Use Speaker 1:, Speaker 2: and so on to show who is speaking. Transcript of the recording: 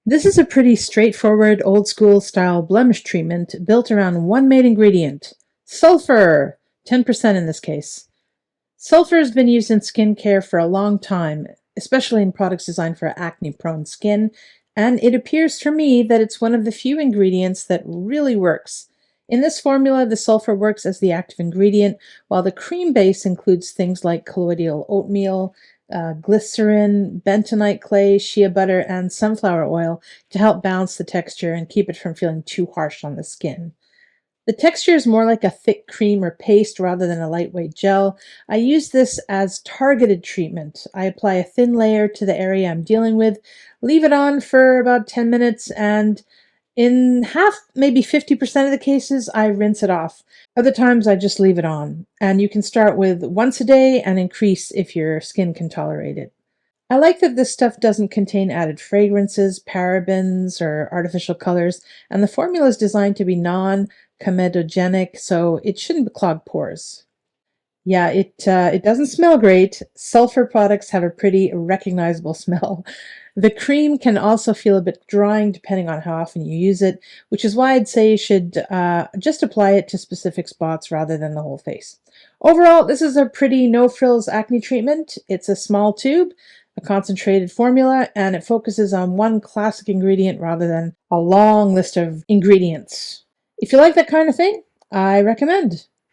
Speaker 1: This is a pretty straightforward, old-school style blemish treatment built around one main ingredient, sulfur, 10% in this case. Sulfur has been used in skincare for a long time, especially in products designed for acne-prone skin, and it appears for me that it's one of the few ingredients that really works. In this formula, the sulfur works as the active ingredient, while the cream base includes things like colloidal oatmeal, glycerin, bentonite clay, shea butter, and sunflower oil to help balance the texture and keep it from feeling too harsh on the skin. The texture is more like a thick cream or paste rather than a lightweight gel. I use this as targeted treatment. I apply a thin layer to the area I'm dealing with, leave it on for about 10 minutes, and in half, maybe 50% of the cases, I rinse it off. Other times, I just leave it on. And you can start with once a day and increase if your skin can tolerate it. I like that this stuff doesn't contain added fragrances, parabens, or artificial colors, and the formula is designed to be non-comedogenic, so it shouldn't clog pores. Yeah, it doesn't smell great. Sulfur products have a pretty recognizable smell. The cream can also feel a bit drying depending on how often you use it, which is why I'd say you should just apply it to specific spots rather than the whole face. Overall, this is a pretty no-frills acne treatment. It's a small tube, a concentrated formula, and it focuses on one classic ingredient rather than a long list of ingredients. If you like that kind of thing, I recommend.